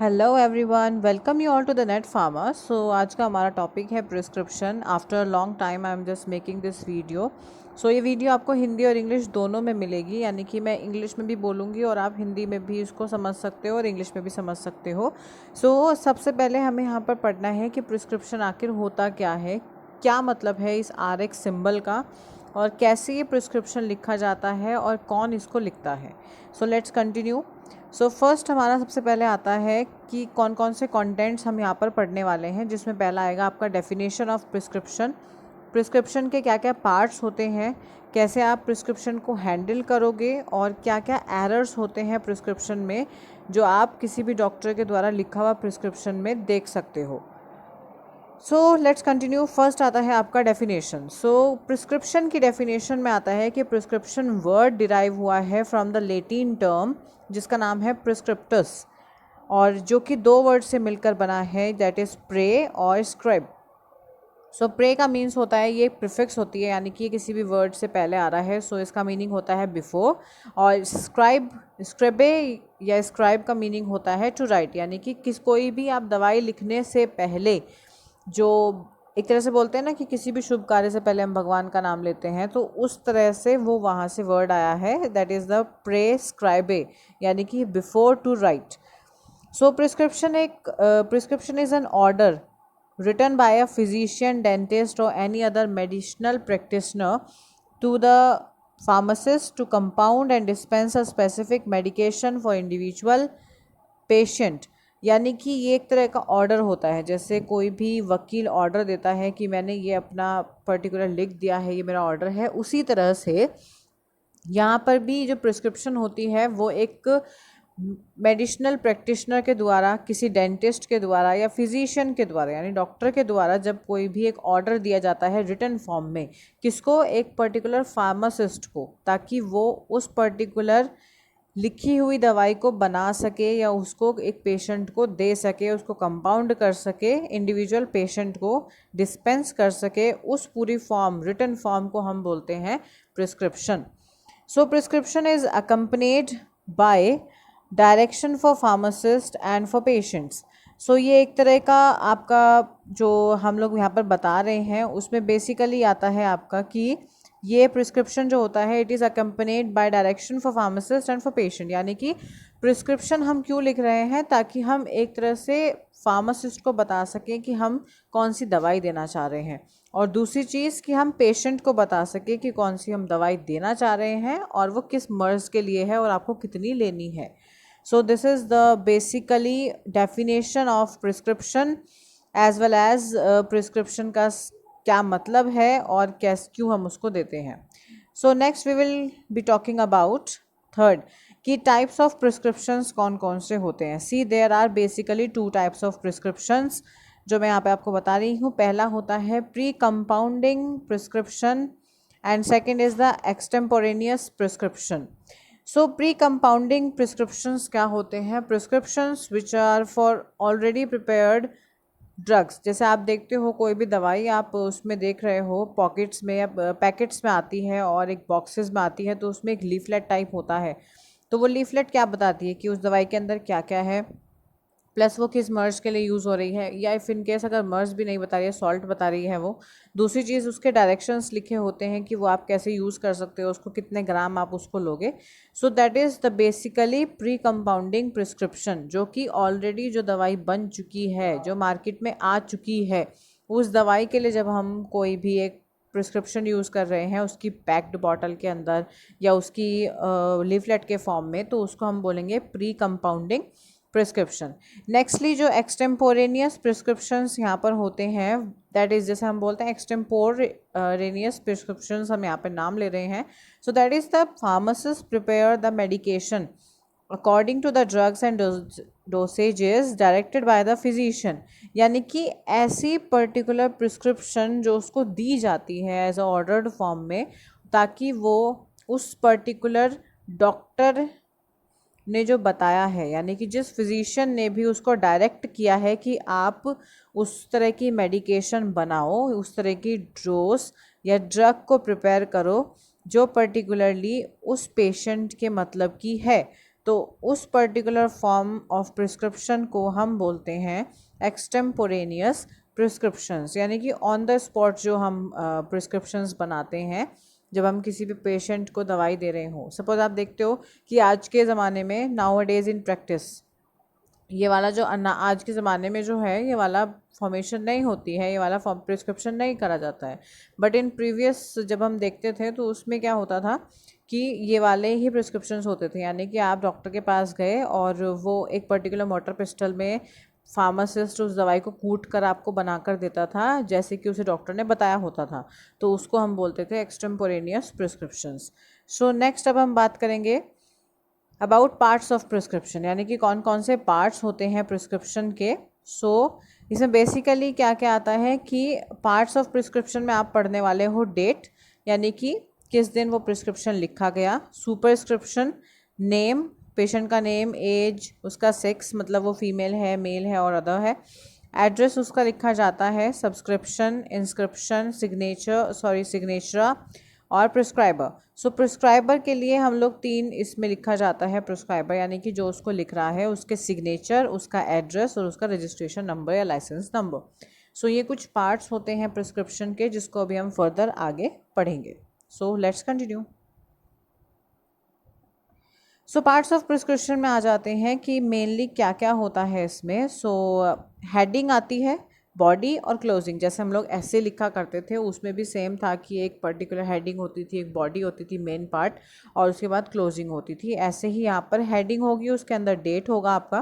Hello everyone, welcome you all to the net farmer. So आज का हमारा topic है prescription. After long time I am just making this video. So ये video आपको हिंदी और English दोनों में मिलेगी, यानी कि मैं इंग्लिश में भी बोलूँगी और आप हिंदी में भी इसको समझ सकते हो और इंग्लिश में भी समझ सकते हो। सो सबसे पहले हमें यहाँ पर पढ़ना है कि प्रिस्क्रिप्शन आखिर होता क्या है, क्या मतलब है इस RX सिंबल का, और कैसे ये प्रिस्क्रिप्शन लिखा जाता है और कौन इसको लिखता है। So let's continue. So first हमारा सबसे पहले आता है कि कौन कौन से कंटेंट्स हम यहाँ पर पढ़ने वाले हैं, जिसमें पहला आएगा आपका डेफिनेशन ऑफ प्रिस्क्रिप्शन। प्रिस्क्रिप्शन के क्या क्या पार्ट्स होते हैं, कैसे आप प्रिस्क्रिप्शन को हैंडल करोगे, और क्या क्या एरर्स होते हैं प्रिस्क्रिप्शन में जो आप किसी भी डॉक्टर के द्वारा लिखा हुआ प्रिस्क्रिप्शन में देख सकते हो। So let's continue. फर्स्ट आता है आपका डेफिनेशन। सो प्रिस्क्रिप्शन की डेफिनेशन में आता है कि प्रिस्क्रिप्शन वर्ड डिराइव हुआ है फ्रॉम द लेटिन टर्म जिसका नाम है प्रिस्क्रिप्टस, और जो कि दो वर्ड से मिलकर बना है, दैट इज़ प्रे और स्क्राइब। सो प्रे का मीन्स होता है, ये प्रिफिक्स होती है, यानी कि ये किसी भी वर्ड से पहले आ रहा है, सो इसका मीनिंग होता है बिफोर। और स्क्राइब, स्क्रिबे या स्क्राइब का मीनिंग होता है टू राइट, यानी कि कोई भी आप दवाई लिखने से पहले, जो एक तरह से बोलते हैं ना कि किसी भी शुभ कार्य से पहले हम भगवान का नाम लेते हैं, तो उस तरह से वो वहाँ से वर्ड आया है, दैट इज़ द प्रेस्क्राइबे, यानी कि before to write. So prescription is an order written by a physician, dentist, or any other medicinal practitioner to the pharmacist to compound and dispense a specific medication for individual patient। यानी कि ये एक तरह का order होता है, जैसे कोई भी वकील ऑर्डर देता है कि मैंने ये अपना पर्टिकुलर लिख दिया है, ये मेरा ऑर्डर है, उसी तरह से यहाँ पर भी जो प्रिस्क्रिप्शन होती है वो एक मेडिसिनल प्रैक्टिशनर के द्वारा, किसी डेंटिस्ट के द्वारा या फिजिशियन के द्वारा, यानी डॉक्टर के द्वारा जब कोई भी एक ऑर्डर दिया जाता है रिटन फॉर्म में, किसको, एक पर्टिकुलर फार्मासिस्ट को, ताकि वो उस पर्टिकुलर लिखी हुई दवाई को बना सके या उसको एक पेशेंट को दे सके, उसको कंपाउंड कर सके, इंडिविजुअल पेशेंट को डिस्पेंस कर सके, उस पूरी फॉर्म, रिटन फॉर्म को हम बोलते हैं prescription. So prescription is accompanied by direction for pharmacist and for patients. So ये एक तरह का आपका जो हम लोग यहाँ पर बता रहे हैं उसमें बेसिकली आता है आपका कि ये प्रिस्क्रिप्शन जो होता है, it is accompanied by direction for pharmacist and for patient, यानी कि प्रिस्क्रिप्शन हम क्यों लिख रहे हैं, ताकि हम एक तरह से फार्मासिस्ट को बता सकें कि हम कौन सी दवाई देना चाह रहे हैं, और दूसरी चीज़ कि हम पेशेंट को बता सकें कि कौन सी हम दवाई देना चाह रहे हैं और वो किस मर्ज़ के लिए है और आपको कितनी लेनी है। So this is the basically definition of prescription as well as prescription का क्या मतलब है और कैसे क्यों हम उसको देते हैं। So next we will be talking about third कि types of prescriptions कौन कौन से होते हैं। See there are basically two types of prescriptions जो मैं यहाँ पे आपको बता रही हूँ। पहला होता है pre compounding prescription and second is the extemporaneous prescription. So pre compounding prescriptions क्या होते हैं, prescriptions which are for already prepared drugs. जैसे आप देखते हो कोई भी दवाई आप उसमें देख रहे हो पॉकेट्स में या पैकेट्स में आती है और एक बॉक्सेस में आती है, तो उसमें एक लीफलेट टाइप होता है, तो वो लीफलेट क्या बताती है कि उस दवाई के अंदर क्या क्या है, प्लस वो किस मर्ज के लिए यूज़ हो रही है, या इफ़ इन केस अगर मर्ज भी नहीं बता रही है, सॉल्ट बता रही है वो। दूसरी चीज़ उसके डायरेक्शंस लिखे होते हैं कि वो आप कैसे यूज़ कर सकते हो, उसको कितने ग्राम आप उसको लोगे। सो that is the basically pre compounding prescription, जो कि ऑलरेडी जो दवाई बन चुकी है, जो मार्केट में आ चुकी है, उस दवाई के लिए जब हम कोई भी एक प्रिस्क्रिप्शन यूज़ कर रहे हैं उसकी पैक्ड बॉटल के अंदर या उसकी लीफलेट के फॉर्म में, तो उसको हम बोलेंगे प्री कंपाउंडिंग प्रिस्क्रिप्शन। नेक्स्टली जो एक्सटेम्पोरेनियस प्रिस्क्रिप्शंस यहाँ पर होते हैं, दैट इज़ जैसे हम बोलते हैं एक्सटेम्पोरेनियस प्रिस्क्रिप्शंस, हम यहाँ पर नाम ले रहे हैं। So that is the pharmacist prepare the medication according to the drugs and dosages directed by the physician, यानी कि ऐसी पर्टिकुलर प्रिस्क्रिप्शन जो उसको दी जाती है एज अ ऑर्डर्ड फॉर्म में, ताकि वो उस पर्टिकुलर डॉक्टर ने जो बताया है, यानी कि जिस फिजिशियन ने भी उसको डायरेक्ट किया है कि आप उस तरह की मेडिकेशन बनाओ, उस तरह की डोज या ड्रग को प्रिपेयर करो जो पर्टिकुलरली उस पेशेंट के मतलब की है, तो उस पर्टिकुलर फॉर्म ऑफ प्रिस्क्रिप्शन को हम बोलते हैं एक्सटेम्पोरेनियस प्रिस्क्रिप्शंस, यानी कि ऑन द स्पॉट जो हम प्रिस्क्रिप्शंस बनाते हैं जब हम किसी भी पेशेंट को दवाई दे रहे हो। सपोज आप देखते हो कि आज के ज़माने में नाउ डेज इन प्रैक्टिस ये वाला जो आज के ज़माने में जो है ये वाला फॉर्मेशन नहीं होती है, ये वाला प्रिस्क्रिप्शन नहीं करा जाता है। बट इन प्रीवियस जब हम देखते थे तो उसमें क्या होता था कि ये वाले ही प्रिस्क्रिप्शंस होते थे, यानी कि आप डॉक्टर के पास गए और वो एक पर्टिकुलर मोटर पिस्टल में फार्मासिस्ट उस दवाई को कूट कर आपको बनाकर देता था जैसे कि उसे डॉक्टर ने बताया होता था, तो उसको हम बोलते थे एक्सटेम्पोरेनियस प्रिस्क्रिप्शंस। सो नेक्स्ट अब हम बात करेंगे अबाउट पार्ट्स ऑफ प्रिस्क्रिप्शन, यानी कि कौन कौन से पार्ट्स होते हैं प्रिस्क्रिप्शन के। इसमें बेसिकली क्या क्या आता है कि पार्ट्स ऑफ प्रिस्क्रिप्शन में आप पढ़ने वाले हो डेट, यानी कि किस दिन वो प्रिस्क्रिप्शन लिखा गया, सुपरस्क्रिप्शन, नेम, पेशेंट का नेम, एज, उसका सेक्स मतलब वो फीमेल है मेल है और अदर है, एड्रेस उसका लिखा जाता है, सब्सक्रिप्शन, इंस्क्रिप्शन, सिग्नेचर और प्रिस्क्राइबर। सो प्रिस्क्राइबर के लिए हम लोग 3 इसमें लिखा जाता है प्रिस्क्राइबर, यानी कि जो उसको लिख रहा है उसके सिग्नेचर, उसका एड्रेस और उसका रजिस्ट्रेशन नंबर या लाइसेंस नंबर। सो ये कुछ पार्ट्स होते हैं प्रिस्क्रिप्शन के जिसको अभी हम फर्दर आगे पढ़ेंगे। So let's continue. So parts of prescription में आ जाते हैं कि मेनली क्या क्या होता है इसमें। हेडिंग आती है, बॉडी और क्लोजिंग। जैसे हम लोग ऐसे लिखा करते थे उसमें भी सेम था कि एक पर्टिकुलर हेडिंग होती थी, एक बॉडी होती थी मेन पार्ट, और उसके बाद क्लोजिंग होती थी। ऐसे ही यहाँ पर हेडिंग होगी, उसके अंदर डेट होगा, आपका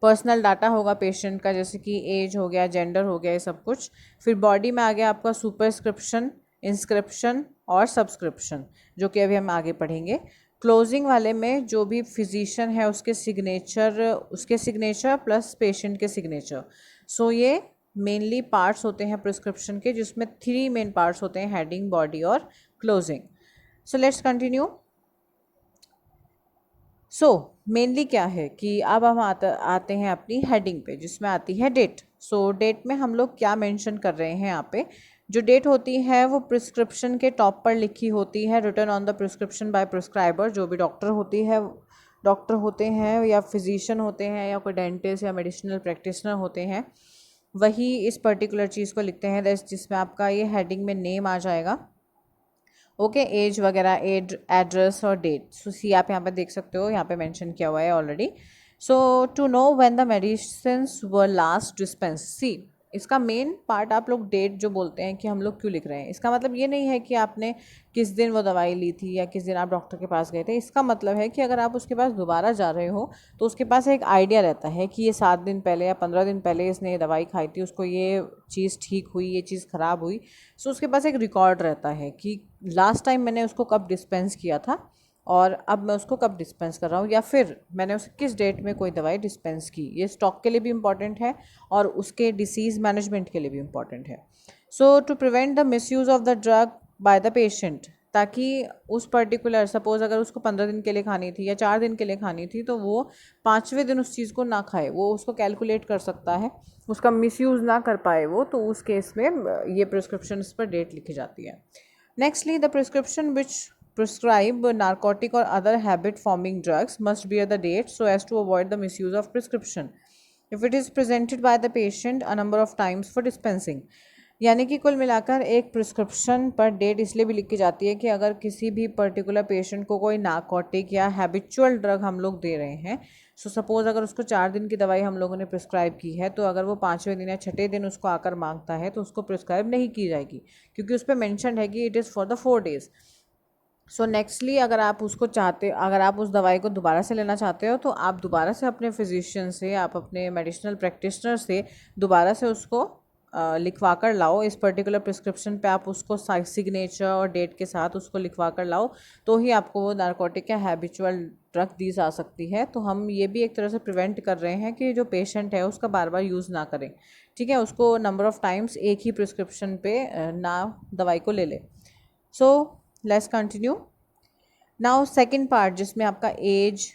पर्सनल डाटा होगा पेशेंट का, जैसे कि एज हो गया, जेंडर हो गया, ये सब कुछ। फिर बॉडी में आ गया आपका सुपरस्क्रिप्शन, इंस्क्रिप्शन और सब्सक्रिप्शन, जो कि अभी हम आगे पढ़ेंगे। क्लोजिंग वाले में जो भी फिजिशियन है उसके सिग्नेचर प्लस पेशेंट के सिग्नेचर। ये मेनली पार्ट्स होते हैं प्रिस्क्रिप्शन के, जिसमें 3 मेन पार्ट्स होते हैं, हेडिंग, बॉडी और क्लोजिंग। Let's continue. मेनली क्या है कि अब हम आते हैं अपनी हेडिंग पे, जिसमें आती है डेट। डेट में हम लोग क्या मेंशन कर रहे हैं यहाँ पे, जो डेट होती है वो प्रिस्क्रिप्शन के टॉप पर लिखी होती है, written on the prescription by prescriber. जो भी डॉक्टर होते हैं या फिजिशियन होते हैं या कोई डेंटिस्ट या मेडिसिनल प्रैक्टिशनर होते हैं, वही इस पर्टिकुलर चीज़ को लिखते हैं, जिसमें आपका ये हेडिंग में नेम आ जाएगा, ओके, एज वगैरह, एड्रेस और डेट। सी आप यहाँ पे देख सकते हो, यहाँ पे मेंशन किया हुआ है already. To know when the medicines were last dispense. See इसका मेन पार्ट आप लोग डेट जो बोलते हैं कि हम लोग क्यों लिख रहे हैं, इसका मतलब ये नहीं है कि आपने किस दिन वो दवाई ली थी या किस दिन आप डॉक्टर के पास गए थे। इसका मतलब है कि अगर आप उसके पास दोबारा जा रहे हो तो उसके पास एक आइडिया रहता है कि ये 7 दिन पहले या 15 दिन पहले इसने ये दवाई खाई थी, उसको ये चीज़ ठीक हुई, ये चीज़ ख़राब हुई। उसके पास एक रिकॉर्ड रहता है कि लास्ट टाइम मैंने उसको कब डिस्पेंस किया था और अब मैं उसको कब डिस्पेंस कर रहा हूँ, या फिर मैंने उसे किस डेट में कोई दवाई डिस्पेंस की। ये स्टॉक के लिए भी इम्पॉर्टेंट है और उसके डिसीज़ मैनेजमेंट के लिए भी इम्पॉर्टेंट है। To prevent the misuse of the drug by the patient, ताकि उस पर्टिकुलर, सपोज़ अगर उसको 15 दिन के लिए खानी थी या 4 दिन के लिए खानी थी, तो वो 5वें दिन उस चीज़ को ना खाए, वो उसको कैलकुलेट कर सकता है, उसका मिसयूज़ ना कर पाए वो, तो उस केस में ये प्रिस्क्रिप्शन पर डेट लिखी जाती है। Nextly the prescription which prescribe narcotic or other habit forming drugs must bear the date so as to avoid the misuse of prescription if it is presented by the patient a number of times for dispensing। यानी कि कुल मिलाकर एक prescription पर date इसलिए भी लिखी जाती है कि अगर किसी भी पर्टिकुलर पेशेंट को कोई नार्कोटिक या हैबिचुअल ड्रग हम लोग दे रहे हैं, सपोज़ अगर उसको 4 दिन की दवाई हम लोगों ने प्रिस्क्राइब की है, तो अगर वो 5वें दिन या 6ठे दिन उसको आकर मांगता है तो उसको प्रिस्क्राइब नहीं की जाएगी, क्योंकि उस पर मैंशन है कि it is for the 4 days। Nextly अगर आप उस दवाई को दोबारा से लेना चाहते हो, तो आप दोबारा से अपने फिजिशियन से, आप अपने मेडिसिनल प्रैक्टिशनर से दोबारा से उसको लिखवा कर लाओ। इस पर्टिकुलर प्रिस्क्रिप्शन पे आप उसको सिग्नेचर और डेट के साथ उसको लिखवा कर लाओ, तो ही आपको वो नार्कोटिक या हैबिचुअल ड्रग दी जा सकती है। तो हम ये भी एक तरह से प्रिवेंट कर रहे हैं कि जो पेशेंट है उसका बार बार यूज़ ना करें, ठीक है, उसको नंबर ऑफ़ टाइम्स एक ही प्रिस्क्रिप्शन पे ना दवाई को ले ले। Let's continue. Now second part, जिसमें आपका एज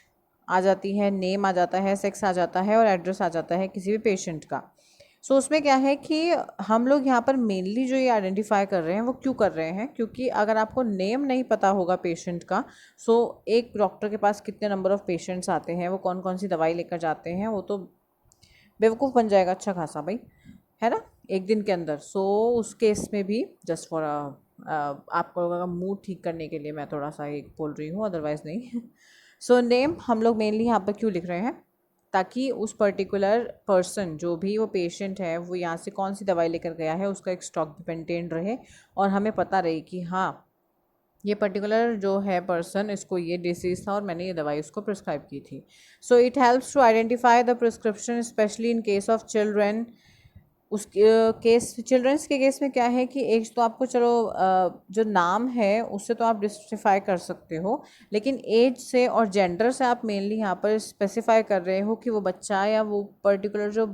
आ जाती है, नेम आ जाता है, सेक्स आ जाता है और एड्रेस आ जाता है किसी भी पेशेंट का। सो उसमें क्या है कि हम लोग यहाँ पर मेनली जो ये आइडेंटिफाई कर रहे हैं वो क्यों कर रहे हैं, क्योंकि अगर आपको नेम नहीं पता होगा पेशेंट का, सो एक डॉक्टर के पास कितने नंबर ऑफ़ पेशेंट्स आते हैं, वो कौन कौन सी दवाई लेकर जाते हैं, वो तो बेवकूफ़ बन जाएगा अच्छा खासा भाई, है ना, एक दिन के अंदर। सो उस केस में भी जस्ट फॉर आप लोगों का मूड ठीक करने के लिए मैं थोड़ा सा एक बोल रही हूँ, अदरवाइज़ नहीं। सो नेम हम लोग मेनली यहाँ पर क्यों लिख रहे हैं, ताकि उस पर्टिकुलर पर्सन जो भी वो पेशेंट है वो यहाँ से कौन सी दवाई लेकर गया है उसका एक स्टॉक भी मेंटेन रहे, और हमें पता रहे कि हाँ ये पर्टिकुलर जो है पर्सन, इसको ये डिसीज़ था और मैंने ये दवाई उसको प्रिस्क्राइब की थी। So it helps to identify the prescription specially in case of children. उस केस चिल्ड्रंस के केस में क्या है कि एज तो आपको चलो जो नाम है उससे तो आप डिस्टिफाई कर सकते हो, लेकिन एज से और जेंडर से आप मेनली यहाँ पर स्पेसिफाई कर रहे हो कि वो बच्चा या वो पर्टिकुलर जो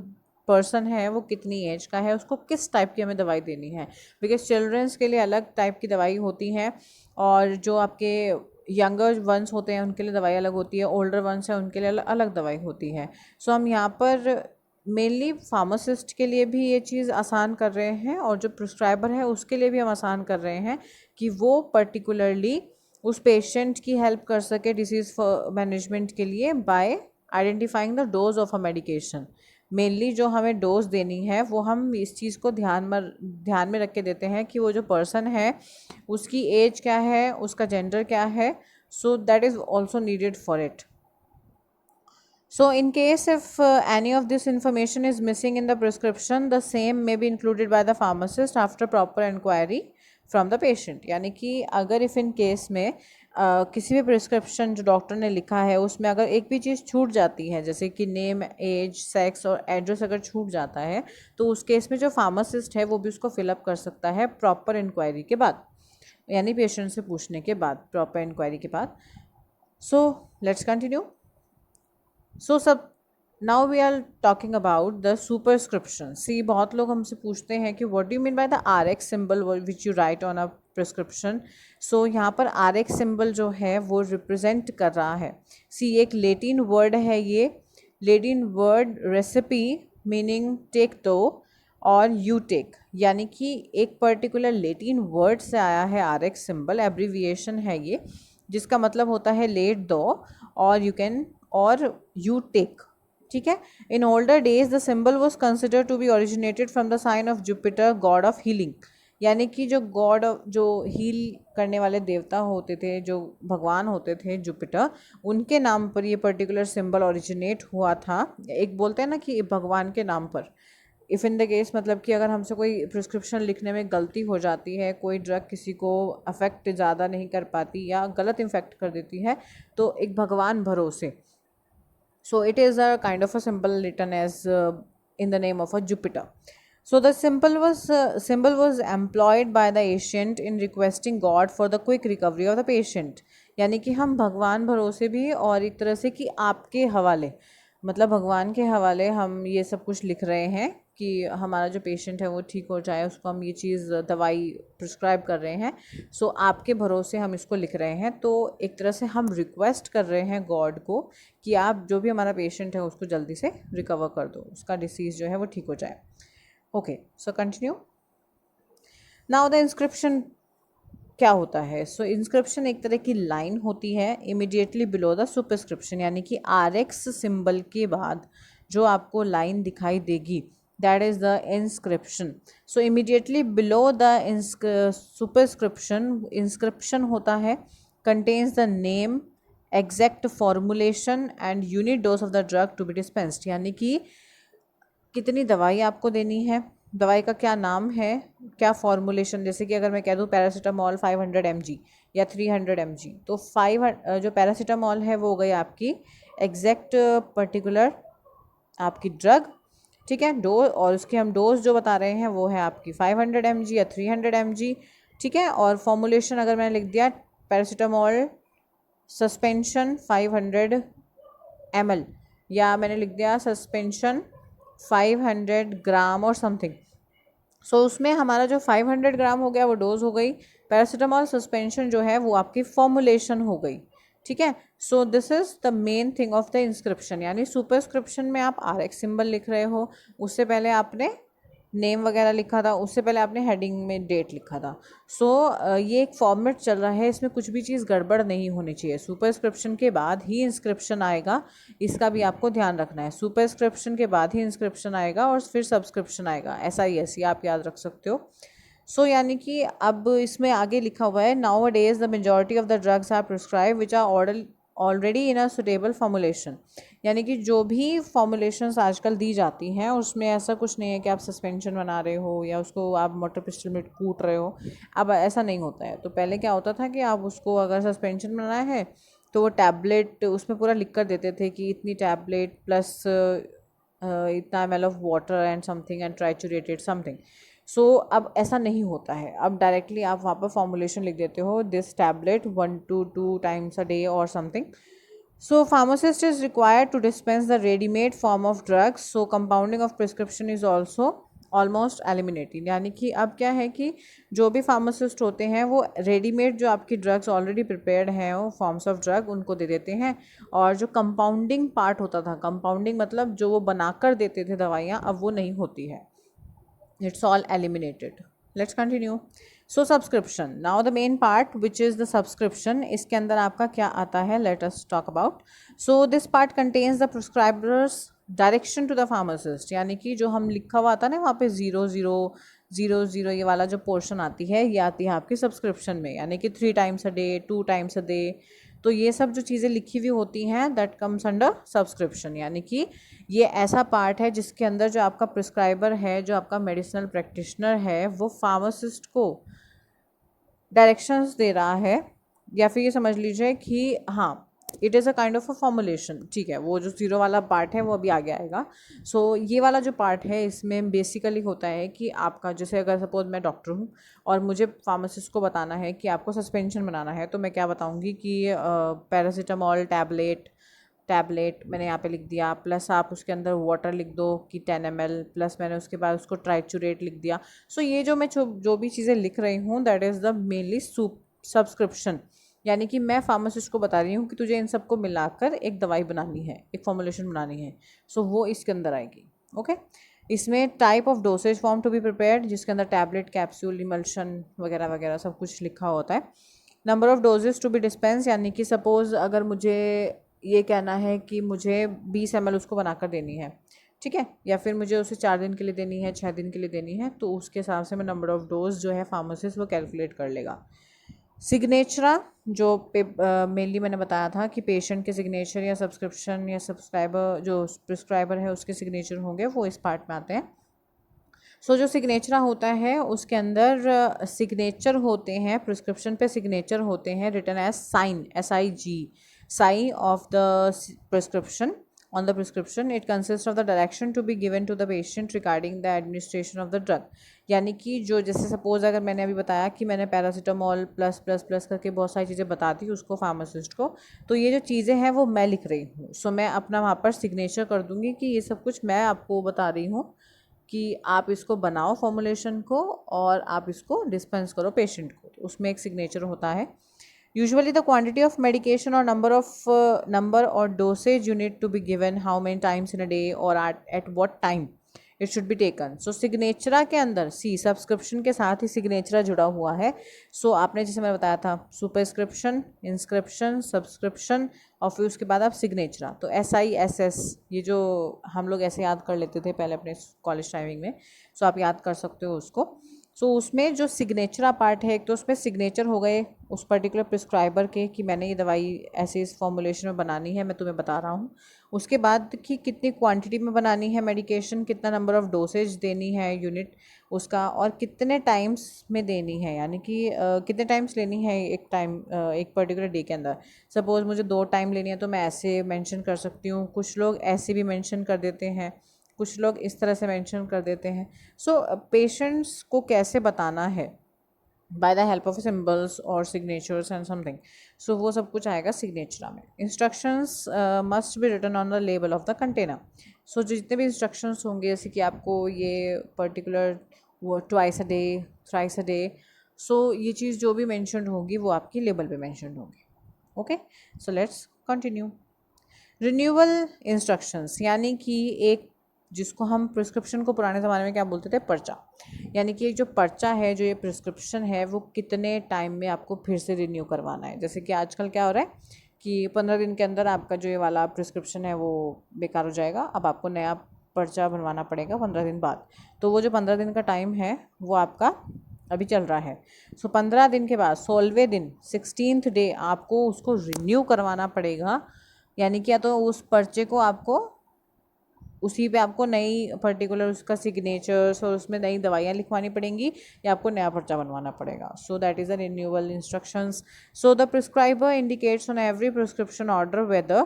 पर्सन है वो कितनी एज का है, उसको किस टाइप की हमें दवाई देनी है। बिकॉज चिल्ड्रंस के लिए अलग टाइप की दवाई होती हैं, और जो आपके यंगर वंस होते हैं उनके लिए दवाई अलग होती है, ओल्डर वंस है उनके लिए अलग दवाई होती है। सो हम यहाँ पर मेनली फार्मासिस्ट के लिए भी ये चीज़ आसान कर रहे हैं, और जो प्रिस्क्राइबर है उसके लिए भी हम आसान कर रहे हैं कि वो पर्टिकुलरली उस पेशेंट की हेल्प कर सके डिसीज़ मैनेजमेंट के लिए bye identifying the dose of a medication. Mainly जो हमें डोज देनी है वो हम इस चीज़ को ध्यान में रख के देते हैं कि वो जो पर्सन है उसकी एज क्या है, उसका जेंडर क्या है, सो that is also needed for it. So in case if any of this information is missing in the prescription, the same may be included by the pharmacist after proper inquiry from the patient। यानी कि अगर if in case में किसी भी prescription जो doctor ने लिखा है उसमें अगर एक भी चीज़ छूट जाती है, जैसे कि नेम, एज, सेक्स और एड्रेस अगर छूट जाता है, तो उस केस में जो फार्मासिस्ट है वो भी उसको फिलअप कर सकता है प्रॉपर इंक्वायरी के बाद, यानी पेशेंट से पूछने के बाद, प्रॉपर इंक्वायरी के बाद। So let's continue. सो सब now we are talking about the superscription. See बहुत लोग हमसे पूछते हैं कि what do you mean by the R X symbol which you write on a prescription. So यहाँ पर आर एक्स सिम्बल जो है वो रिप्रेजेंट कर रहा है, सी एक लेटिन वर्ड है, ये Latin word recipe meaning take दो और यू टेक, यानी कि एक पर्टिकुलर लेटिन वर्ड से आया है आर एक्स सिम्बल, एब्रीविएशन है ये, जिसका मतलब होता है लेट दो और यू कैन और यू टेक। ठीक है। In older days the symbol was consider to be originated from the sign of Jupiter god of healing, यानी कि जो गॉड जो हील करने वाले देवता होते थे, जो भगवान होते थे जुपिटर, उनके नाम पर ये पर्टिकुलर सिंबल ओरिजिनेट हुआ था। एक बोलते हैं ना कि भगवान के नाम पर, इफ़ इन द केस मतलब कि अगर हमसे कोई प्रिस्क्रिप्शन लिखने में गलती हो जाती है, कोई ड्रग किसी को अफेक्ट ज़्यादा नहीं कर पाती या गलत इफेक्ट कर देती है, तो एक भगवान भरोसे, so it is a kind of a symbol written as in the name of a Jupiter. So the symbol was employed by the ancient in requesting God for the quick recovery of the patient। यानी कि हम भगवान भरोसे भी और एक तरह से कि आपके हवाले, मतलब भगवान के हवाले हम ये सब कुछ लिख रहे हैं कि हमारा जो पेशेंट है वो ठीक हो जाए, उसको हम ये चीज़ दवाई प्रिस्क्राइब कर रहे हैं, सो आपके भरोसे हम इसको लिख रहे हैं। तो एक तरह से हम रिक्वेस्ट कर रहे हैं गॉड को कि आप जो भी हमारा पेशेंट है उसको जल्दी से रिकवर कर दो, उसका डिसीज़ जो है वो ठीक हो जाए। Okay, so continue. Now the inscription क्या होता है। सो इंस्क्रिप्शन एक तरह की लाइन होती है इमिडिएटली बिलो द सुपरस्क्रिप्शन, यानी कि आर एक्स सिम्बल के बाद जो आपको लाइन दिखाई देगी that is the inscription. So immediately below the inscription होता है contains the name, exact formulation and unit dose of the drug to be dispensed, यानी कि कितनी दवाई आपको देनी है, दवाई का क्या नाम है, क्या फॉर्मुलेशन, जैसे कि अगर मैं कह दूँ पैरासीटामॉल 500 mg या 300 mg, तो 5 जो पैरासीटामॉल है वो हो गई आपकी एग्जैक्ट पर्टिकुलर आपकी ड्रग, ठीक है, डोज, और उसकी हम डोज जो बता रहे हैं वो है आपकी 500 mg या 300 mg, ठीक है। और फॉर्मुलेशन अगर मैंने लिख दिया पैरासीटामॉल सस्पेंशन 500 ml, या मैंने लिख दिया सस्पेंशन 500 ग्राम और समथिंग, सो उसमें हमारा जो 500 ग्राम हो गया वो डोज हो गई, पैरासीटामॉल सस्पेंशन जो है वो आपकी फॉर्मुलेशन हो गई, ठीक है। So this is the main thing of the inscription, यानी सुपरस्क्रिप्शन में आप आर एक्स सिम्बल लिख रहे हो, उससे पहले आपने नेम वगैरह लिखा था, उससे पहले आपने हेडिंग में डेट लिखा था। सो ये एक फॉर्मेट चल रहा है, इसमें कुछ भी चीज़ गड़बड़ नहीं होनी चाहिए। सुपरस्क्रिप्शन के बाद ही इंस्क्रिप्शन आएगा, इसका भी आपको ध्यान रखना है। सुपरस्क्रिप्शन के बाद ही इंस्क्रिप्शन आएगा और फिर सब्सक्रिप्शन आएगा, SIS, ये आप याद रख सकते हो। यानी कि अब इसमें आगे लिखा हुआ है, nowadays the majority of the drugs are prescribe which are already in a suitable formulation. यानी कि जो भी फॉर्मुलेशंस आजकल दी जाती हैं उसमें ऐसा कुछ नहीं है कि आप सस्पेंशन बना रहे हो या उसको आप मोटर पिस्टल में कूट रहे हो। अब ऐसा नहीं होता है। तो पहले क्या होता था कि आप उसको अगर सस्पेंशन बनाना है तो वो टैबलेट उसमें पूरा लिख कर देते थे कि इतनी टैबलेट प्लस इतना ml of water and something and ट्राइचुरेटेड something. अब ऐसा नहीं होता है। अब डायरेक्टली आप वहाँ पर फॉर्मुलेशन लिख देते हो, this tablet 1 to 2 times a day और something. Pharmacist is required to dispense the ready-made form of drugs. Compounding of prescription is also almost eliminated. यानी कि अब क्या है कि जो भी फार्मासिस्ट होते हैं वो रेडीमेड जो आपकी ड्रग्स ऑलरेडी प्रिपेयर्ड हैं वो फॉर्म्स ऑफ ड्रग उनको दे देते हैं। और जो कंपाउंडिंग पार्ट होता था, कंपाउंडिंग मतलब जो वो बनाकर देते थे दवाइयाँ, अब वो नहीं होती है। It's all eliminated. Let's continue. Subscription. Now the main part which is the subscription. इसके अंदर आपका क्या आता है? Let us talk about. This part contains the prescriber's direction to the pharmacist. यानी कि जो हम लिखा हुआ आता है ना वहाँ पे 0 0 0 0 ये वाला जो पोर्शन आती है, ये आती है आपकी सब्सक्रिप्शन में। यानी कि 3 times a day, 2 times a day, तो ये सब जो चीज़ें लिखी हुई होती हैं दैट कम्स अंडर सब्सक्रिप्शन। यानी कि ये ऐसा पार्ट है जिसके अंदर जो आपका प्रिस्क्राइबर है, जो आपका मेडिसिनल प्रैक्टिशनर है, वो फार्मासिस्ट को डायरेक्शंस दे रहा है। या फिर ये समझ लीजिए कि हाँ, it is a kind of a formulation. ठीक है, वो जो 0 वाला पार्ट है वो अभी आगे आएगा। ये वाला जो पार्ट है इसमें बेसिकली होता है कि आपका, जैसे अगर सपोज मैं डॉक्टर हूँ और मुझे फार्मासिस्ट को बताना है कि आपको सस्पेंशन बनाना है, तो मैं क्या बताऊँगी कि पैरासीटामॉल टैबलेट मैंने यहाँ पे लिख दिया, प्लस आप उसके अंदर वाटर लिख दो कि 10 ml, प्लस मैंने उसके बाद उसको ट्राइचुरेट लिख दिया। ये जो मैं जो भी चीज़ें लिख रही हूँ that is the mainly subscription. यानी कि मैं फार्मासिस्ट को बता रही हूँ कि तुझे इन सबको मिलाकर एक दवाई बनानी है, एक फॉर्मुलेशन बनानी है। वो इसके अंदर आएगी। ओके, इसमें type of dosage form to be prepared, जिसके अंदर टैबलेट, कैप्सूल, इमल्शन वगैरह वगैरह सब कुछ लिखा होता है। Number of doses to be dispense, यानी कि सपोज अगर मुझे ये कहना है कि मुझे 20 ml उसको बनाकर देनी है, ठीक है, या फिर मुझे उसे 4 दिन के लिए देनी है, 6 दिन के लिए देनी है, तो उसके हिसाब से मैं नंबर ऑफ डोज जो है फार्मासिस्ट वो कैलकुलेट कर लेगा। सिग्नेचरा जो मेनली मैंने बताया था कि पेशेंट के सिग्नेचर या सब्सक्रिप्शन या सब्सक्राइबर जो प्रिस्क्राइबर है उसके सिग्नेचर होंगे, वो इस पार्ट में आते हैं। जो सिग्नेचर होता है उसके अंदर सिग्नेचर होते हैं, प्रिस्क्रिप्शन पे सिग्नेचर होते हैं written as sign, SIG, sign of the prescription on the prescription. It consists of the direction to be given to the patient regarding the administration of the drug. यानी कि जो जैसे suppose अगर मैंने अभी बताया कि मैंने पैरासीटामॉल प्लस प्लस प्लस करके बहुत सारी चीज़ें बता दी उसको फार्मासिस्ट को, तो ये जो चीज़ें हैं वो मैं लिख रही हूँ। मैं अपना वहाँ पर सिग्नेचर कर दूँगी कि ये सब कुछ मैं आपको बता रही हूँ कि आप इसको बनाओ फॉर्मुलेशन को और आप इसको डिस्पेंस करो पेशेंट को, तो उसमें एक सिग्नेचर होता है। Usually the quantity of medication और नंबर और dosage you need to be given, how many times in a day और at what time it should be taken. सिग्नेचरा के अंदर सब्सक्रिप्शन के साथ ही सिग्नेचरा जुड़ा हुआ है। आपने जैसे मैंने बताया था सुपरस्क्रिप्शन, इंस्क्रिप्शन, सब्सक्रिप्शन और फिर उसके बाद आप सिग्नेचरा, तो SISS, ये जो हम लोग ऐसे याद कर लेते थे पहले अपने कॉलेज टाइमिंग में, आप याद कर सकते हो उसको। उसमें जो सिग्नेचरा पार्ट है, एक तो उसमें सिग्नेचर हो गए उस पर्टिकुलर प्रिस्क्राइबर के कि मैंने ये दवाई ऐसे इस फॉर्मुलेशन में बनानी है, मैं तुम्हें बता रहा हूँ। उसके बाद कि कितनी क्वांटिटी में बनानी है मेडिकेशन, कितना नंबर ऑफ़ डोसेज देनी है यूनिट उसका, और कितने टाइम्स में देनी है, यानी कि कितने टाइम्स लेनी है एक पर्टिकुलर डे के अंदर। सपोज़ मुझे 2 टाइम लेनी है तो मैं ऐसे मेंशन कर सकती हूँ, कुछ लोग ऐसे भी मेंशन कर देते हैं, कुछ लोग इस तरह से मेंशन कर देते हैं। पेशेंट्स को कैसे बताना है by the help of symbols और सिग्नेचर्स एंड समथिंग, वो सब कुछ आएगा सिग्नेचर में। Instructions must be written on the label of the container. जो जितने भी इंस्ट्रक्शंस होंगे, जैसे कि आपको ये पर्टिकुलर वो twice a day, thrice a day, ये चीज़ जो भी मैंशनड होगी वो आपकी लेबल पे मैंशनड होगी। Okay, let's continue. Renewal instructions, यानी कि एक जिसको हम प्रिस्क्रिप्शन को पुराने ज़माने में क्या बोलते थे, पर्चा। यानी कि जो पर्चा है, जो ये प्रिस्क्रिप्शन है, वो कितने टाइम में आपको फिर से रिन्यू करवाना है। जैसे कि आजकल क्या हो रहा है कि 15 दिन के अंदर आपका जो ये वाला प्रिस्क्रिप्शन है वो बेकार हो जाएगा, अब आपको नया पर्चा बनवाना पड़ेगा 15 दिन बाद। तो वो जो 15 दिन का टाइम है वो आपका अभी चल रहा है। सो 15 दिन के बाद 16वें दिन 16th डे आपको उसको रिन्यू करवाना पड़ेगा। यानी कि या तो उस पर्चे को आपको उसी पे आपको नई पर्टिकुलर उसका सिग्नेचर्स और उसमें नई दवाइयाँ लिखवानी पड़ेंगी या आपको नया पर्चा बनवाना पड़ेगा। सो that is the renewal instructions. So the prescriber indicates on every prescription order whether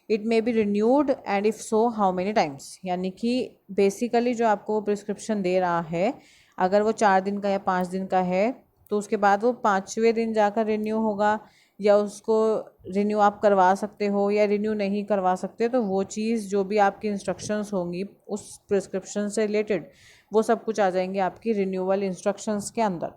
it may be renewed and if so how many times. यानी कि बेसिकली जो आपको प्रिस्क्रिप्शन दे रहा है, अगर वो 4 दिन का या 5 दिन का है तो उसके बाद वो 5वें दिन जाकर रिन्यू होगा, या उसको रिन्यू आप करवा सकते हो या रिन्यू नहीं करवा सकते। तो वो चीज़ जो भी आपकी इंस्ट्रक्शंस होंगी उस प्रिस्क्रिप्शन से रिलेटेड, वो सब कुछ आ जाएंगे आपकी रिन्यूअल इंस्ट्रक्शंस के अंदर।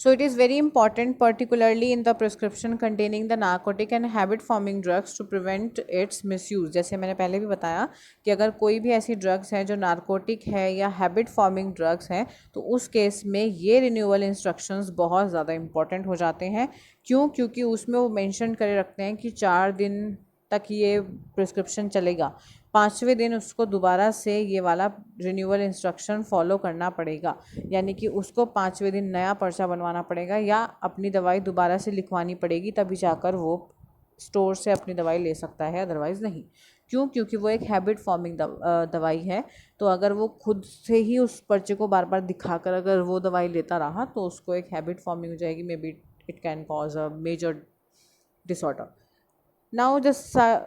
So it is very important, particularly in the prescription containing the narcotic and habit forming drugs to prevent its misuse। जैसे मैंने पहले भी बताया कि अगर कोई भी ऐसी ड्रग्स हैं जो नार्कोटिक है या हैबिट फॉर्मिंग ड्रग्स हैं, तो उस केस में ये रिन्यूअल इंस्ट्रक्शंस बहुत ज़्यादा इंपॉर्टेंट हो जाते हैं। क्यों? क्योंकि उसमें वो मेंशन करे रखते हैं कि 4 दिन तक ये प्रिस्क्रिप्शन चलेगा, 5वें दिन उसको दोबारा से ये वाला रिन्यूअल इंस्ट्रक्शन फॉलो करना पड़ेगा। यानी कि उसको 5वें दिन नया पर्चा बनवाना पड़ेगा या अपनी दवाई दोबारा से लिखवानी पड़ेगी, तभी जाकर वो स्टोर से अपनी दवाई ले सकता है, अदरवाइज़ नहीं। क्यों? क्योंकि वो एक हैबिट फॉर्मिंग दवाई है। तो अगर वो खुद से ही उस पर्चे को बार बार दिखाकर अगर वो दवाई लेता रहा तो उसको एक हैबिट फॉर्मिंग हो जाएगी, may be it can cause a major disorder. Now the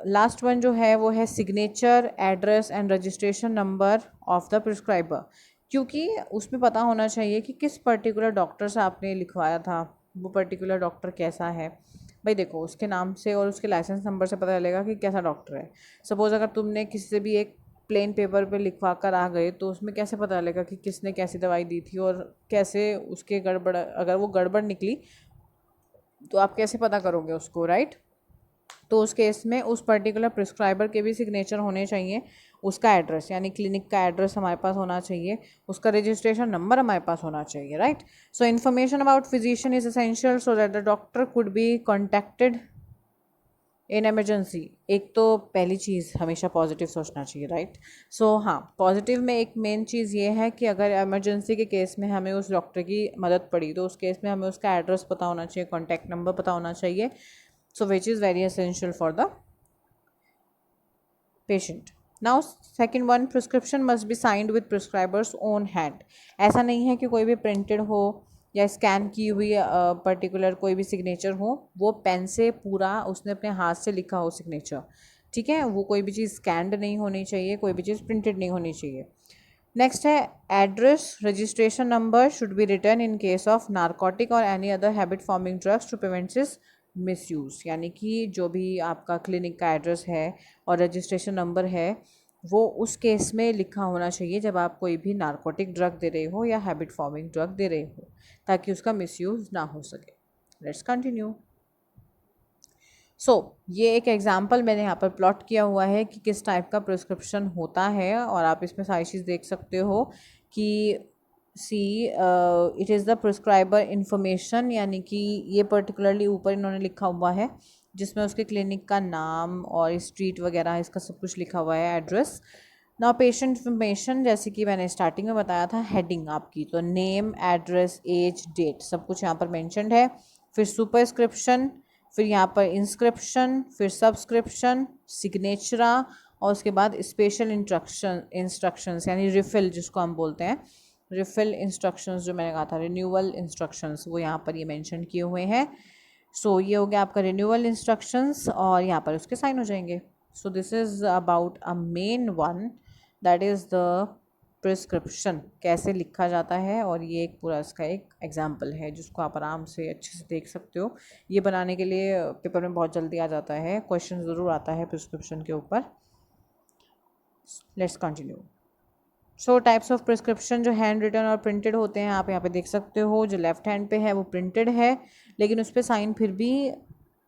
last one जो है वो है signature, address and registration number of the prescriber. क्योंकि उसमें पता होना चाहिए कि किस पर्टिकुलर डॉक्टर से आपने लिखवाया था, वो पर्टिकुलर डॉक्टर कैसा है। भाई देखो, उसके नाम से और उसके लाइसेंस नंबर से पता चलेगा कि कैसा डॉक्टर है। सपोज़ अगर तुमने किसी से भी एक प्लेन पेपर पे लिखवा कर आ गए तो उसमें कैसे पता चलेगा कि किसने कैसी दवाई दी थी और कैसे उसके गड़बड़, अगर वो गड़बड़ निकली तो आप कैसे पता करोगे उसको, राइट? तो उस केस में उस पर्टिकुलर प्रिस्क्राइबर के भी सिग्नेचर होने चाहिए, उसका एड्रेस यानी क्लिनिक का एड्रेस हमारे पास होना चाहिए, उसका रजिस्ट्रेशन नंबर हमारे पास होना चाहिए, right? So information about physician is essential so that the doctor could be contacted in emergency. एक तो पहली चीज़ हमेशा पॉजिटिव सोचना चाहिए, राइट? सो हाँ, पॉजिटिव में एक मेन चीज़ ये है कि अगर इमरजेंसी के केस में हमें उस डॉक्टर की मदद पड़ी तो उस केस में हमें उसका एड्रेस पता होना चाहिए, कॉन्टैक्ट नंबर पता होना चाहिए। So which is very essential for the patient. Now second one, prescription must be signed with prescriber's own hand। ऐसा नहीं है कि कोई भी प्रिंटेड हो या स्कैन की हुई पर्टिकुलर कोई भी सिग्नेचर हो, वो पेन से पूरा उसने अपने हाथ से लिखा हो सिग्नेचर, ठीक है? वो कोई भी चीज़ स्कैंड नहीं होनी चाहिए, कोई भी चीज़ प्रिंटेड नहीं होनी चाहिए। नेक्स्ट है address, registration number should be return in case of narcotic और any other habit forming drugs to prevent this misuse. यानी कि जो भी आपका क्लिनिक का एड्रेस है और रजिस्ट्रेशन नंबर है वो उस केस में लिखा होना चाहिए जब आप कोई भी नारकोटिक ड्रग दे रहे हो या हैबिट फॉर्मिंग ड्रग दे रहे हो, ताकि उसका मिसयूज़ ना हो सके। Let's continue. ये एक एग्जाम्पल मैंने यहाँ पर प्लॉट किया हुआ है कि किस टाइप का प्रिस्क्रिप्शन होता है, और आप इसमें सारी चीज़ देख सकते हो कि it is the prescriber information. यानी कि ये पर्टिकुलरली ऊपर इन्होंने लिखा हुआ है जिसमें उसके क्लिनिक का नाम और स्ट्रीट वगैरह इसका सब कुछ लिखा हुआ है, एड्रेस। नाउ पेशेंट इंफॉर्मेशन, जैसे कि मैंने स्टार्टिंग में बताया था, हेडिंग आपकी तो नेम, एड्रेस, एज, डेट सब कुछ यहाँ पर मैंशनड है। फिर सुपरस्क्रिप्शन, फिर यहाँ पर इंस्क्रिप्शन, फिर सब्सक्रिप्शन, सिग्नेचरा, और उसके बाद स्पेशल इंस्ट्रक्शंस यानी रिफिल जिसको हम बोलते हैं, रिफिल इंस्ट्रक्शंस जो मैंने कहा था, रिन्यूअल इंस्ट्रक्शंस, वो यहाँ पर ये मेंशन किए हुए हैं। ये हो गया आपका रिन्यूअल इंस्ट्रक्शंस और यहाँ पर उसके साइन हो जाएंगे। This is about a main one, that is the prescription कैसे लिखा जाता है, और ये एक पूरा इसका एक एग्जाम्पल है जिसको आप आराम से अच्छे से देख सकते हो। ये बनाने के लिए पेपर में बहुत जल्दी आ जाता है, क्वेश्चन ज़रूर आता है प्रिस्क्रिप्शन के ऊपर। Let's continue. Types of prescription जो हैंड रिटन और प्रिंटेड होते हैं, आप यहाँ पे देख सकते हो। जो लेफ्ट हैंड पे है वो प्रिंटेड है, लेकिन उस पर साइन फिर भी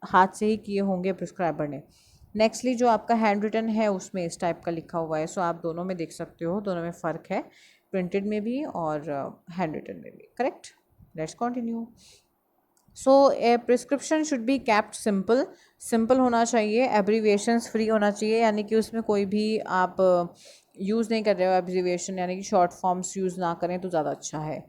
हाथ से ही किए होंगे प्रिस्क्राइबर ने। नेक्स्टली जो आपका हैंड रिटन है उसमें इस टाइप का लिखा हुआ है, सो आप दोनों में देख सकते हो, दोनों में फ़र्क है, प्रिंटेड में भी और हैंड रिटन में भी। Correct, let's continue. So A prescription should be kept simple, simple होना चाहिए, एब्रीविएशंस फ्री होना चाहिए, यानी कि उसमें कोई भी आप यूज़ नहीं कर रहे हो एब्रीविएशन, यानी कि शॉर्ट फॉर्म्स यूज़ ना करें तो ज़्यादा अच्छा है।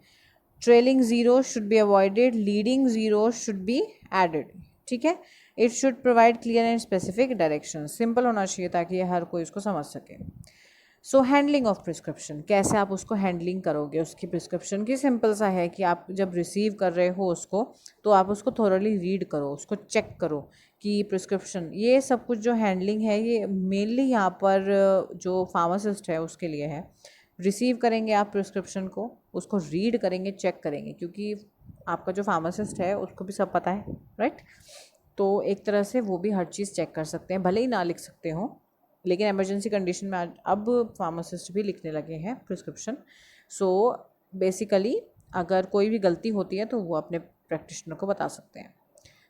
Trailing zero should be avoided, leading zero should be added. ठीक है, it should provide clear and specific direction, simple होना चाहिए ताकि हर कोई उसको समझ सके। सो हैंडलिंग ऑफ प्रिस्क्रिप्शन, कैसे आप उसको हैंडलिंग करोगे उसकी प्रिस्क्रिप्शन की, सिंपल सा है कि आप जब रिसीव कर रहे हो उसको तो आप उसको थोरली रीड करो, उसको चेक करो कि प्रिस्क्रिप्शन, ये सब कुछ जो हैंडलिंग है ये मेनली यहाँ पर जो फार्मासिस्ट है उसके लिए है। रिसीव करेंगे आप प्रिस्क्रिप्शन को, उसको रीड करेंगे, चेक करेंगे, क्योंकि आपका जो फार्मासिस्ट है उसको भी सब पता है, राइट। तो एक तरह से वो भी हर चीज़ चेक कर सकते हैं, भले ही ना लिख सकते हो, लेकिन इमरजेंसी कंडीशन में अब फार्मासिस्ट भी लिखने लगे हैं प्रिस्क्रिप्शन। सो बेसिकली अगर कोई भी गलती होती है तो वो अपने प्रैक्टिशनर को बता सकते हैं।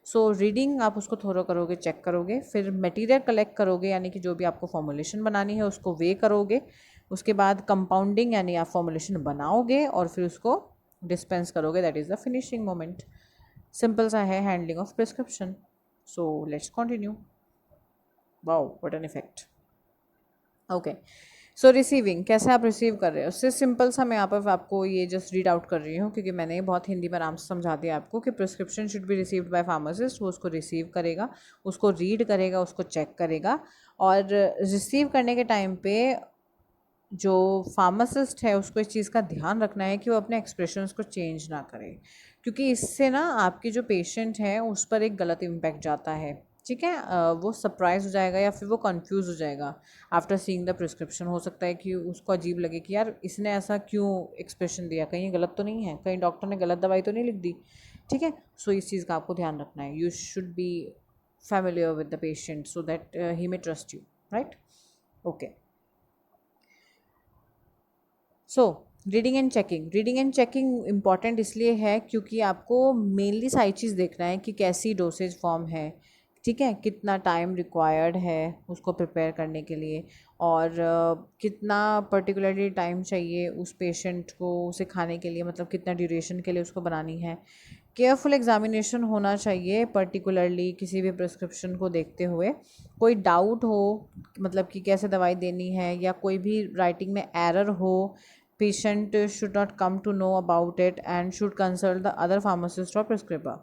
सो रीडिंग आप उसको थोड़ा करोगे, चेक करोगे, फिर मटेरियल कलेक्ट करोगे, यानी कि जो भी आपको फॉर्मुलेशन बनानी है उसको वे करोगे, उसके बाद कंपाउंडिंग यानी आप फॉर्मुलेशन बनाओगे और फिर उसको डिस्पेंस करोगे, that is the finishing moment. Simple सा है handling of prescription. So let's continue. Wow what an effect. Okay, so receiving, कैसे आप रिसीव कर रहे हो, उससे सिंपल सा मैं यहाँ पर आपको ये जस्ट रीड आउट कर रही हूँ, क्योंकि मैंने बहुत हिंदी में आराम से समझा दिया आपको कि prescription should be received by pharmacist, वो उसको रिसीव करेगा, उसको रीड करेगा, उसको चेक करेगा, और रिसीव करने के टाइम पे जो फार्मासिस्ट है उसको इस चीज़ का ध्यान रखना है कि वो अपने एक्सप्रेशंस को चेंज ना करे, क्योंकि इससे ना आपकी जो पेशेंट है उस पर एक गलत इम्पैक्ट जाता है। ठीक है, वो सरप्राइज हो जाएगा या फिर वो कंफ्यूज हो जाएगा आफ्टर सीइंग द प्रिस्क्रिप्शन। हो सकता है कि उसको अजीब लगे कि यार इसने ऐसा क्यों एक्सप्रेशन दिया, कहीं गलत तो नहीं है, कहीं डॉक्टर ने गलत दवाई तो नहीं लिख दी। ठीक है, सो इस चीज़ का आपको ध्यान रखना है, you should be familiar with the patient so that he may trust you, right? Okay, so reading and checking important इसलिए है क्योंकि आपको मेनली सारी चीज़ देखना है कि कैसी डोसेज फॉर्म है, ठीक है, कितना टाइम रिक्वायर्ड है उसको प्रिपेयर करने के लिए, और कितना पर्टिकुलरली टाइम चाहिए उस पेशेंट को उसे खाने के लिए, मतलब कितना ड्यूरेशन के लिए उसको बनानी है। केयरफुल एग्जामिनेशन होना चाहिए, पर्टिकुलरली किसी भी प्रिस्क्रिप्शन को देखते हुए कोई डाउट हो, मतलब कि कैसे दवाई देनी है, या कोई भी राइटिंग में एरर हो, patient should not come to know about it and should consult the other pharmacist or prescriber।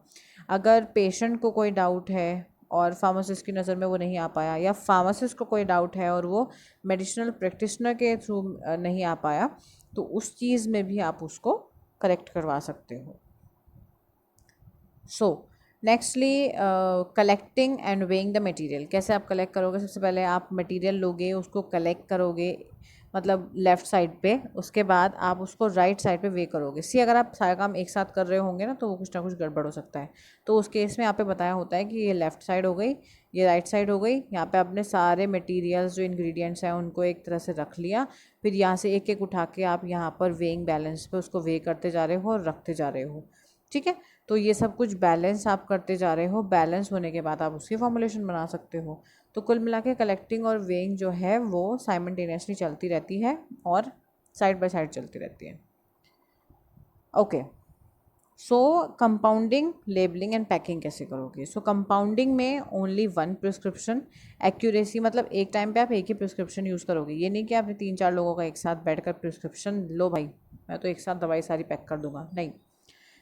अगर पेशेंट को कोई डाउट है और फार्मासिस्ट की नज़र में वो नहीं आ पाया, या फार्मासिस्ट को कोई डाउट है और वो मेडिसिनल प्रैक्टिशनर के थ्रू नहीं आ पाया, तो उस चीज़ में भी आप उसको करेक्ट करवा सकते हो। So nextly collecting and weighing the material, कैसे आप कलेक्ट करोगे, सबसे पहले आप मटेरियल लोगे, उसको कलेक्ट करोगे, मतलब लेफ़्ट साइड पे, उसके बाद आप उसको राइट साइड पे वे करोगे। सी अगर आप सारा काम एक साथ कर रहे होंगे ना तो वो कुछ ना कुछ गड़बड़ हो सकता है, तो उस केस में यहाँ पे बताया होता है कि ये लेफ़्ट साइड हो गई, ये राइट साइड हो गई, यहाँ पे आपने सारे मटेरियल्स जो इंग्रेडिएंट्स हैं उनको एक तरह से रख लिया, फिर यहाँ से एक एक उठा के आप यहाँ पर वेइंग बैलेंस पे उसको वे करते जा रहे हो और रखते जा रहे हो। ठीक है, तो ये सब कुछ बैलेंस आप करते जा रहे हो, बैलेंस होने के बाद आप उसकी फॉर्मुलेशन बना सकते हो। तो कुल मिला के कलेक्टिंग और वेइंग जो है वो साइमल्टेनियसली चलती रहती है और साइड बाय साइड चलती रहती है। Okay, so compounding, labelling and packing कैसे करोगे। सो कंपाउंडिंग में ओनली वन प्रिस्क्रिप्शन, एक्यूरेसी, मतलब एक टाइम पे आप एक ही प्रिस्क्रिप्शन यूज़ करोगे, ये नहीं कि आपने 3-4 लोगों का एक साथ बैठकर प्रिस्क्रिप्शन लो भाई मैं तो एक साथ दवाई सारी पैक कर दूंगा, नहीं।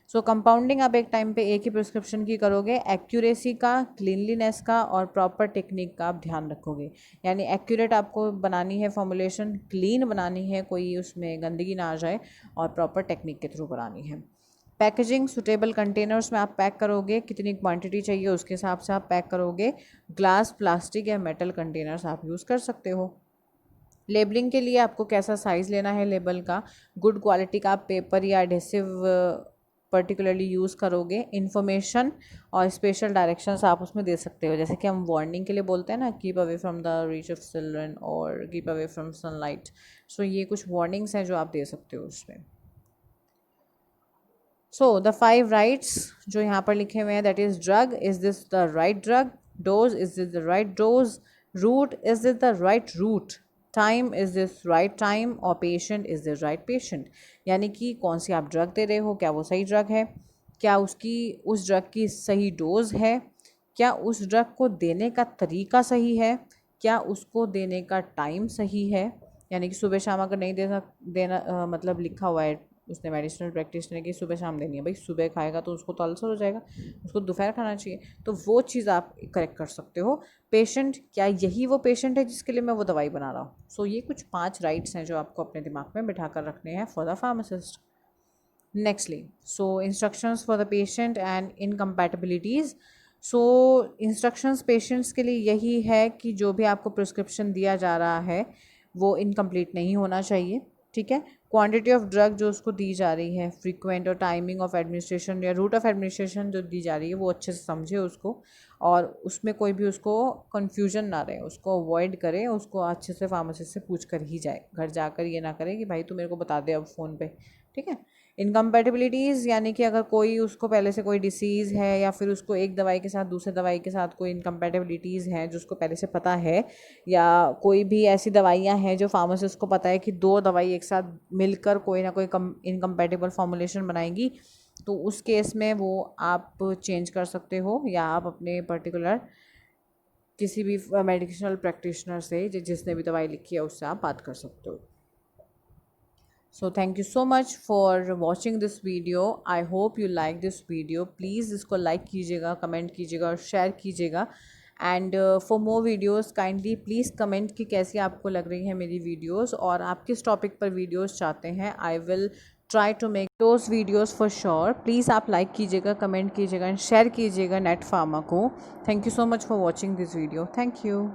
सो कंपाउंडिंग आप एक टाइम पे एक ही प्रिस्क्रिप्शन की करोगे, एक्यूरेसी का, क्लीनलीनेस का और प्रॉपर टेक्निक का आप ध्यान रखोगे, यानी एक्यूरेट आपको बनानी है फॉर्मुलेशन, क्लीन बनानी है, कोई उसमें गंदगी ना आ जाए, और प्रॉपर टेक्निक के थ्रू बनानी है। पैकेजिंग, सुटेबल कंटेनर्स में आप पैक करोगे, कितनी क्वांटिटी चाहिए उसके हिसाब से आप पैक करोगे, ग्लास, प्लास्टिक या मेटल कंटेनर्स आप यूज़ कर सकते हो। लेबलिंग के लिए आपको कैसा साइज़ लेना है लेबल का, गुड क्वालिटी का पेपर या एडेसिव पर्टिकुलरली यूज़ करोगे। इन्फॉर्मेशन और स्पेशल डायरेक्शंस आप उसमें दे सकते हो, जैसे कि हम वार्निंग के लिए बोलते हैं ना, keep away from the reach of children और कीप अवे फ्रॉम सनलाइट, सो ये कुछ वार्निंग्स हैं जो आप दे सकते हो उसमें। सो द 5 राइट्स जो यहाँ पर लिखे हुए हैं, that is drug, is this the right drug, dose, is this the right dose, route is this the right route, time is this right time, और patient is this right patient. यानी कि कौन सी आप ड्रग दे रहे हो, क्या वो सही ड्रग है, क्या उस ड्रग की सही डोज है, क्या उस ड्रग को देने का तरीका सही है, क्या उसको देने का टाइम सही है। यानी कि सुबह शाम अगर नहीं देना मतलब लिखा हुआ है उसने मेडिसिनल प्रैक्टिशनर की सुबह शाम देनी है, भाई सुबह खाएगा तो उसको तो अल्सर हो जाएगा, उसको दोपहर खाना चाहिए, तो वो चीज़ आप करेक्ट कर सकते हो। पेशेंट, क्या यही वो पेशेंट है जिसके लिए मैं वो दवाई बना रहा हूँ। सो ये कुछ 5 राइट्स हैं जो आपको अपने दिमाग में बिठा कर रखने हैं for the pharmacist. Nextly, so instructions for the patient and incompatibilities. So instructions patients के लिए यही है कि जो भी आपको प्रिस्क्रिप्शन दिया जा रहा है वो इनकम्प्लीट नहीं होना चाहिए, ठीक है। क्वांटिटी ऑफ ड्रग जो उसको दी जा रही है, फ्रीक्वेंट और टाइमिंग ऑफ एडमिनिस्ट्रेशन या रूट ऑफ एडमिनिस्ट्रेशन जो दी जा रही है वो अच्छे से समझे उसको, और उसमें कोई भी उसको कन्फ्यूजन ना रहे, उसको अवॉइड करे, उसको अच्छे से फार्मासिस्ट से पूछ कर ही जाए, घर जाकर ये ना करे कि भाई तू मेरे को बता दे अब फ़ोन पे, ठीक है। इनकम्पैटिबिलिटीज़ यानी कि अगर कोई उसको पहले से कोई डिसीज़ है या फिर उसको एक दवाई के साथ दूसरे दवाई के साथ कोई इनकम्पैटिबिलिटीज़ हैं जो उसको पहले से पता है, या कोई भी ऐसी दवाइयाँ हैं जो फार्मासिस्ट को पता है कि 2 दवाई एक साथ मिलकर कोई ना कोई इनकम्पैटिबल फॉर्मुलेशन बनाएंगी, तो उस केस में वो आप चेंज कर सकते हो, या आप अपने पर्टिकुलर किसी भी मेडिसिनल प्रैक्टिशनर से जिसने भी दवाई लिखी है उससे आप बात कर सकते हो। So thank you so much for watching this video. I hope you like this video. Please इसको like कीजिएगा, comment कीजिएगा और share कीजिएगा। And for more videos kindly please comment कि कैसी आपको लग रही है मेरी वीडियोज़, और आप किस टॉपिक पर वीडियोज़ चाहते हैं। I will try to make those videos for sure. Please आप लाइक कीजिएगा, कमेंट कीजिएगा एंड शेयर कीजिएगा नेट फार्मा को। Thank you so much for watching this video. Thank you.